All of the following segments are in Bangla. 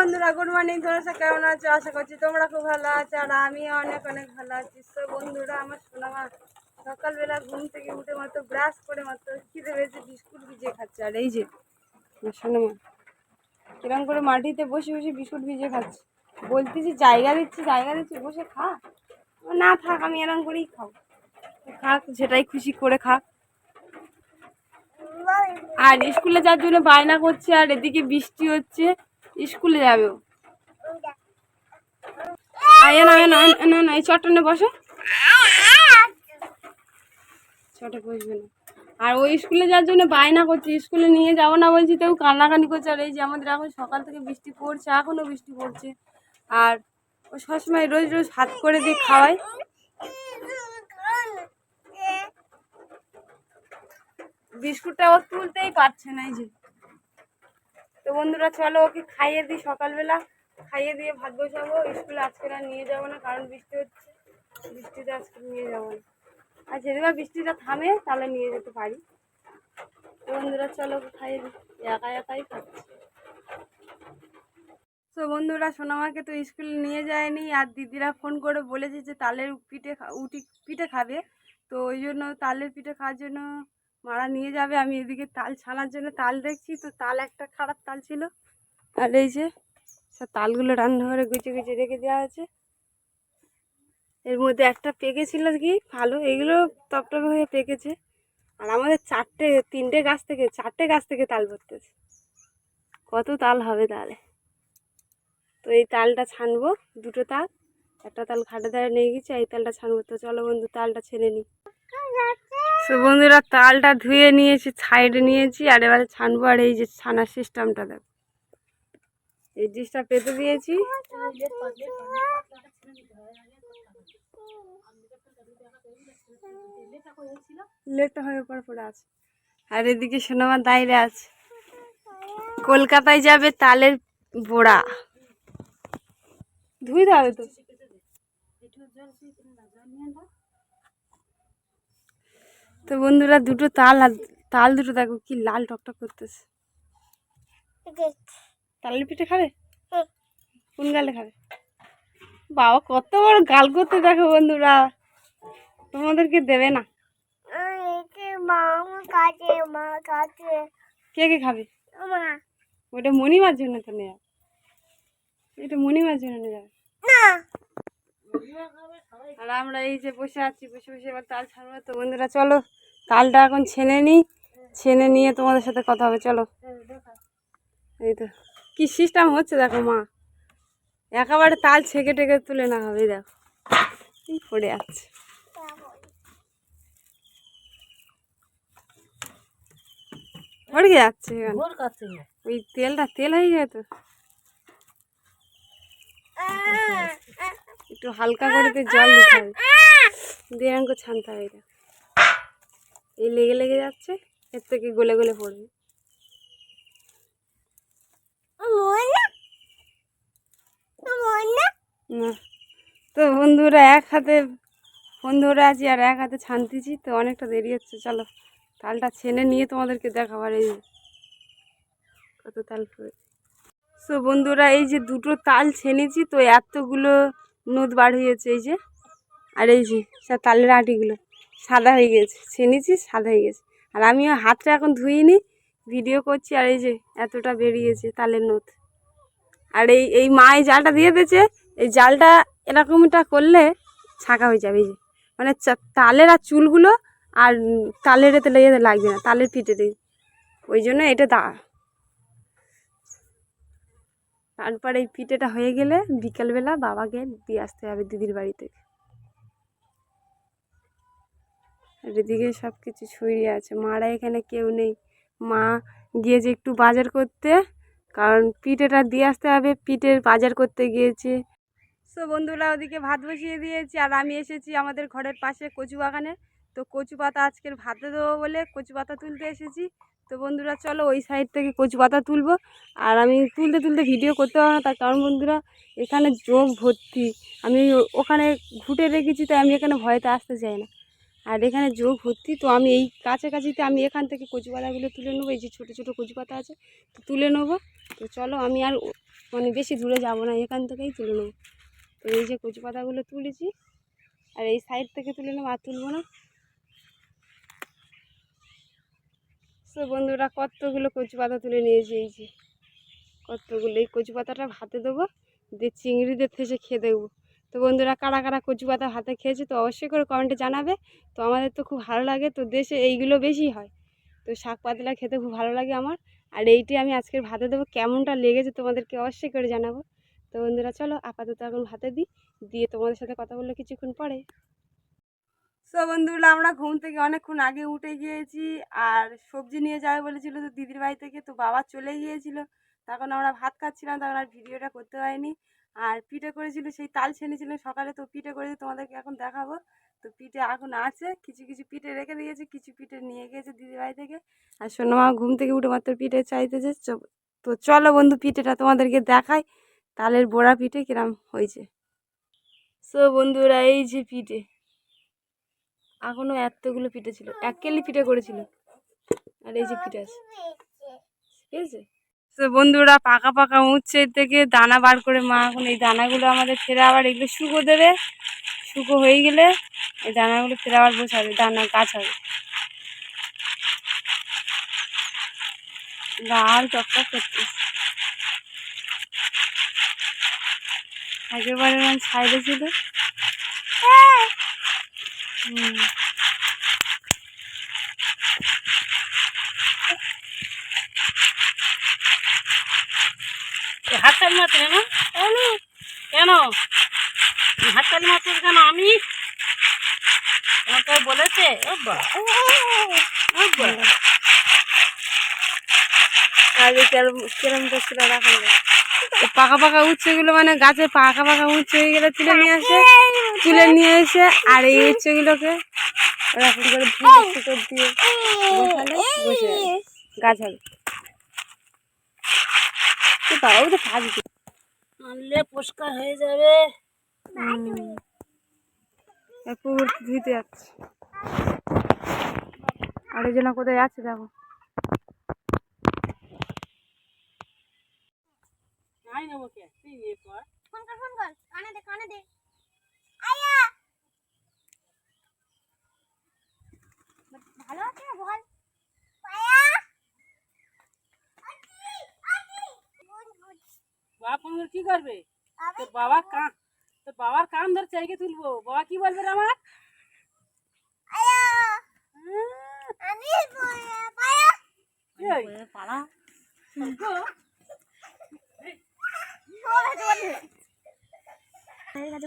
বন্ধুরা গুড মর্নিং, তোমরা সব কেমন আছো? আশা করছি তোমরা খুব ভালো আছো আর আমি অনেক অনেক ভালো আছি। তো বন্ধুরা আমার সোনামা সকালবেলা ঘুম থেকে উঠে মাত্র ব্রাশ করে মাত্র খিদে পেয়েছে, বিস্কুট ভিজিয়ে খাচ্ছে। আর এই যে সোনামা কিরম করে মাটিতে বসে বসে বিস্কুট ভিজিয়ে খাচ্ছে। বলতেছি জায়গা দিচ্ছি বসে খা। না থাক, আমি এরম করেই খাও। খাক, যেটাই খুশি করে খাক। আর স্কুলে যাওয়ার জন্য বায়না করছে, আর এদিকে বৃষ্টি হচ্ছে, স্কুলে যাবে। না এই চটনে বসে, চটে বসবে না। আর ওই স্কুলে যাওয়ার জন্য বায়না করছে, স্কুলে নিয়ে যাবো না বলছি, তেও কান্নাকানি করছে। আর এই যে আমাদের এখন সকাল থেকে বৃষ্টি পড়ছে, এখনো বৃষ্টি পড়ছে। আর ও সবসময় রোজ রোজ হাত করে দিয়ে খাওয়ায়, বিস্কুটটা ও তুলতেই পারছে না। এই যে তো বন্ধুরা চলো ওকে খাইয়ে দিই, সকালবেলা খাইয়ে দিয়ে ভাত বসাবো। স্কুলে আজকে আর নিয়ে যাবো না, কারণ বৃষ্টি হচ্ছে, বৃষ্টিতে আজকে নিয়ে যাবো না। আর যদি বা বৃষ্টিটা থামে তাহলে নিয়ে যেতে পারি। তো বন্ধুরা চলো ওকে খাইয়ে দিই, একাই খাচ্ছি। তো বন্ধুরা সোনামাকে তো স্কুলে নিয়ে যায়নি, আর দিদিরা ফোন করে বলেছে যে তালের পিঠে খাবে। তো ওই জন্য তালের পিঠে খাওয়ার জন্য মারা নিয়ে যাবে। আমি এদিকে তাল ছানার জন্য তাল দেখছি, তো তাল একটা খারাপ তাল ছিল। আর এই যে সব তালগুলো রান্নাঘরে গুছিয়ে রেখে দেওয়া আছে। এর মধ্যে একটা পেকেছিল কি ভালো, এগুলো টপটপে হয়ে পেকেছে। আর আমাদের তিনটে গাছ থেকে চারটে গাছ থেকে তাল পড়তেছে। কত তাল হবে তাহলে? তো এই তালটা ছানবো, দুটো তাল, একটা তাল খাটে ধারে নিয়ে গেছি, এই তালটা ছানবো। তো চলো বন্ধু তালটা ছেনে নিই। তো বন্ধুরা তালটা ধুয়ে নিয়েছি, সাইডে নিয়েছি, আর এবারে ছানবো। আর এই যে ছানার সিস্টেমটা দেখো, এই ডিশটা পেতে দিয়েছি। লেটটা হয়ে পরে আছে। আর এদিকে সোনামা দাঁড়িয়ে আছে, কলকাতায় যাবে তালের বড়া ধুইতে হবে। তো বন্ধুরা দুটো তাল দুটো দেখো কি লাল টকটক করতেছে। তালের পিঠে খাবে? কোন গালে খাবে? বাবা কত বড় গাল করতে দেখো বন্ধুরা, তোমাদেরকে দেবে না। কে কে খাবে? ওটা মণিমার জন্য তো নেওয়া, এটা মণিমার জন্য নিয়ে যাবে। আর আমরা এই যে বসে আছি, বসে এবার তাল ছাড়বো। তো বন্ধুরা চলো তালটা এখন ছেনে নিই, ছেনে নিয়ে তোমাদের সাথে কথা হবে। চলো। এই তো কি সিস্টেম হচ্ছে দেখো, মা একেবারে তাল ছেঁকে টেকে তুলে না হবে, দেখো কি পড়ে যাচ্ছে। ভড়কে যাচ্ছে ওই তেল হয়ে গেছে। তো একটু হালকা করে জল দিতে হবে, দিয়ে আমাকে ছানতে হবে। এটা এই লেগে যাচ্ছে, এর থেকে গলে পড়বে। না তো বন্ধুরা এক হাতে ফোন ধরে আছি আর এক হাতে ছানতেছি, তো অনেকটা দেরি হচ্ছে। চলো তালটা ছেনে নিয়ে তোমাদেরকে দেখাবার। এই কত তাল পড়েছে। তো বন্ধুরা এই যে দুটো তাল ছেনেছি, তো এতগুলো নোদ বার হয়েছে এই যে। আর এই যে সব তালের আটিগুলো সাদা হয়ে গেছে, ছেনেছি সাদা হয়ে গেছে। আর আমিও হাতটা এখন ধুইনি, ভিডিও করছি। আর এই যে এতটা বেরিয়েছে তালের নোদ। আর এই মা এই জালটা দিয়ে দিয়েছে, এই জালটা এরকমটা করলে ছাঁকা হয়ে যাবে। এই যে মানে তালের আর চুলগুলো আর তালের এতে লেগে লাগবে না, তালের পিঠেতে। ওই জন্য এটা তারপর এই পিঠেটা হয়ে গেলে বিকালবেলা বাবাকে দিয়ে আসতে হবে দিদির বাড়ি থেকে। আর এদিকে সব কিছু ছড়িয়ে আছে, মারা এখানে কেউ নেই। মা গিয়েছে একটু বাজার করতে, কারণ পিঠেটা দিয়ে আসতে হবে, পিঠের বাজার করতে গিয়েছে। তো বন্ধুরা ওদিকে ভাত বসিয়ে দিয়েছি, আর আমি এসেছি আমাদের ঘরের পাশে কচু বাগানে। তো কচু পাতা আজকের ভাতে দেবো বলে কচু পাতা তুলতে এসেছি। তো বন্ধুরা চলো ওই সাইড থেকে কচু পাতা তুলবো। আর আমি তুলতে ভিডিও করতে পারবো না, তার কারণ বন্ধুরা এখানে যোগ ভর্তি। আমি ওখানে ঘুটে রেখেছি, তাই আমি এখানে ভয়তে আসতে চাই না। আর এখানে যোগ ভর্তি, তো আমি এই কাছাকাছিতে আমি এখান থেকে কচু পাতাগুলো তুলে নেবো। এই যে ছোটো ছোটো কচু পাতা আছে, তো তুলে নেবো। তো চলো আমি আর মানে বেশি দূরে যাবো না, এখান থেকেই তুলে নেবো। তো এই যে কচু পাতাগুলো তুলেছি, আর এই সাইড থেকে তুলে নেবো, আর তুলবো না। তো বন্ধুরা কতগুলো কচু পাতা তুলে নিয়েছি, এই যে কতগুলো। এই কচু পাতাটা ভাতে দেবো, দিয়ে চিংড়িদের থেকে খেয়ে দেখবো। তো বন্ধুরা কারা কারা কচু পাতা ভাতে খেয়েছে তো অবশ্যই করে কমেন্টে জানাবে। তো আমাদের তো খুব ভালো লাগে, তো দেশে এইগুলো বেশি হয়, তো শাক পাতলা খেতে খুব ভালো লাগে আমার। আর এইটি আমি আজকের ভাতে দেবো, কেমনটা লেগেছে তোমাদেরকে অবশ্যই করে জানাবো। তো বন্ধুরা চলো আপাতত এখন ভাতে দিই, দিয়ে তোমাদের সাথে কথা বললে কিছুক্ষণ পরে। তো বন্ধুরা আমরা ঘুম থেকে অনেকক্ষণ আগে উঠে গিয়েছি, আর সবজি নিয়ে যাবে বলেছিল তো দিদির বাড়ি থেকে, তো বাবা চলে গিয়েছিল। তখন আমরা ভাত খাচ্ছিলাম, তখন আর ভিডিওটা করতে হয়নি। আর পিঠে করেছিল, সেই তাল ছেনেছিলাম সকালে, তো পিঠে করেছে তোমাদেরকে এখন দেখাবো। তো পিঠে এখন আছে, কিছু কিছু পিঠে রেখে দিয়েছে, কিছু পিঠে নিয়ে গিয়েছে দিদির বাড়ি থেকে। আর সোনামা ঘুম থেকে উঠে মাত্র পিঠে চাইতেছে। তো চলো বন্ধু পিঠেটা তোমাদেরকে দেখাই, তালের বড়া পিঠে কিরম হয়েছে। তো বন্ধুরা এই যে পিঠে, এখনো এতগুলো পিঠে ছিল, 1 কেলি পিঠে করেছিল। আর এই যে পিঠে আছে, ঠিক আছে। তো বন্ধুরা পাকা পাকা উচ্ছে থেকে দানা বার করে মা এখন এই দানাগুলো আমাদের ফেরে আবার এগুলো শুকো দেবে। শুকো হয়ে গেলে এই দানাগুলো ফেরে আবার বসাবে, দানা গাছ হবে, লাল টকটক করছে। একেবারে সাইডে ছিল। হাততালি মারতে কেন? কেন হাততালি মারতে কেন? আমি আমাকে বলেছে আগে কিরম করছিল রাখা। পাকা পাকা উচ্ছেগুলো মানে গাছে পাকা পাকা উচ্ছে হয়ে গেলে তুলে নিয়ে এসে আর এই উচ্ছেগুলোকে এরকম করে সুতোর দিয়ে বসালে বসে গাছ হবে। বাবাও তো কাজ আনলে পরিষ্কার হয়ে যাবে। পুকুর ধুইতে যাচ্ছে, আর এই জন্য কোথায় যাচ্ছে দেখো। ভালো আছে বল বাবা, কি করবে? তোর বাবার কান ধরে চাইকে তুলবো, বাবা কি বলবে রে আমার?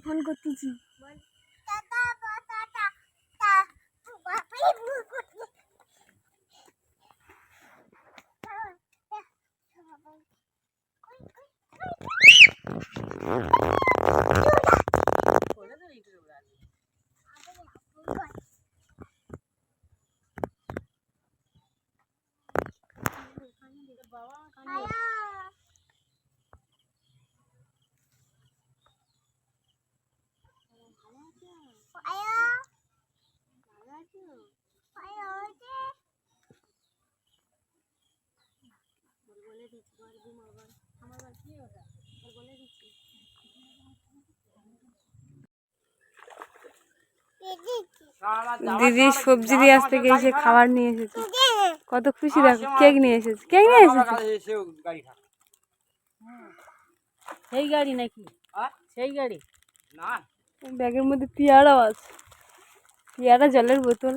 ফোন করতেছি। দিদি সবজি দিয়ে আসতে গিয়েছে, খাবার নিয়ে এসেছে, কত খুশি দেখো। কেক নিয়ে এসেছে, সেই গাড়ি নাকি? সেই গাড়ি না, ব্যাগের মধ্যে পেয়ারাও আছে, পেয়ারা, জলের বোতল।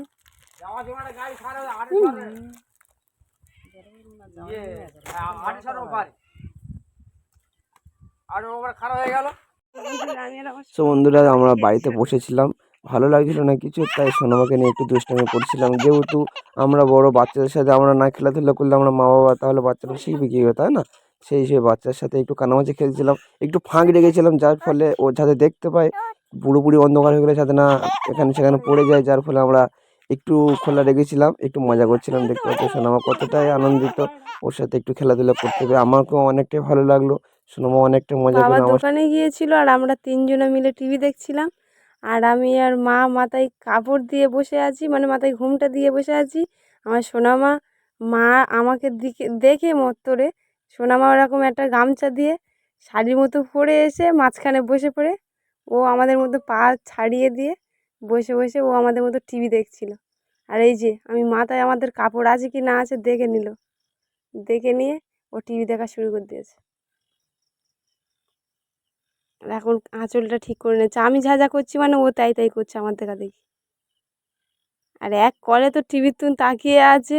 তো বন্ধুরা আমরা বাড়িতে বসেছিলাম, ভালো লাগছিল না কিছু, তাই সোনামাকে নিয়ে একটু দুষ্টামি করছিলাম। যেহেতু আমরা বড়, বাচ্চাদের সাথে আমরা না খেলাধুলা করলে আমরা মা বাবা, তাহলে বাচ্চারা শিখবে কী হবে, তাই না? সেই হিসেবে বাচ্চার সাথে একটু কানামাছি খেলছিলাম, একটু ফাঁক রেখেছিলাম, যার ফলে ও যাতে দেখতে পায়, পুরোপুরি অন্ধকার হয়ে গেলে যাতে না এখানে সেখানে পড়ে যায়, যার ফলে আমরা একটু খোলা রেখেছিলাম, একটু মজা করছিলাম। দেখতে পাচ্ছি সোনামা কতটাই আনন্দিত, ওর সাথে একটু খেলাধুলা করতে হবে। আমাকেও অনেকটাই ভালো লাগলো, সোনামা অনেকটা মজা করে। বাবা দোকানে গিয়েছিল আর আমরা 3 জনে মিলে টিভি দেখছিলাম, আর আমি আর মা মাথায় কাপড় দিয়ে বসে আছি, মানে মাথায় ঘুমটা দিয়ে বসে আছি। আমার সোনামা, মা আমাকে দেখে মত্তরে সোনামা ওরকম একটা গামছা দিয়ে শাড়ির মতো পরে এসে মাঝখানে বসে পড়ে ও আমাদের মধ্যে পা ছাড়িয়ে দিয়ে বসে বসে ও আমাদের মতো টিভি দেখছিল। আর এই যে আমি মাথায় আমাদের কাপড় আছে কি না আছে দেখে নিল, দেখে নিয়ে ও টিভি দেখা শুরু করে দিয়েছে। আর এখন আঁচলটা ঠিক করে নিচ্ছে, আমি যা যা করছি মানে ও তাই তাই করছে আমার দেখা দেখি। আর এক কলে তো টিভির তুন তাকিয়ে আছে,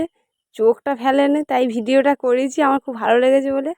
চোখটা ফেলেনি, তাই ভিডিওটা করেছি আমার খুব ভালো লেগেছে বলে।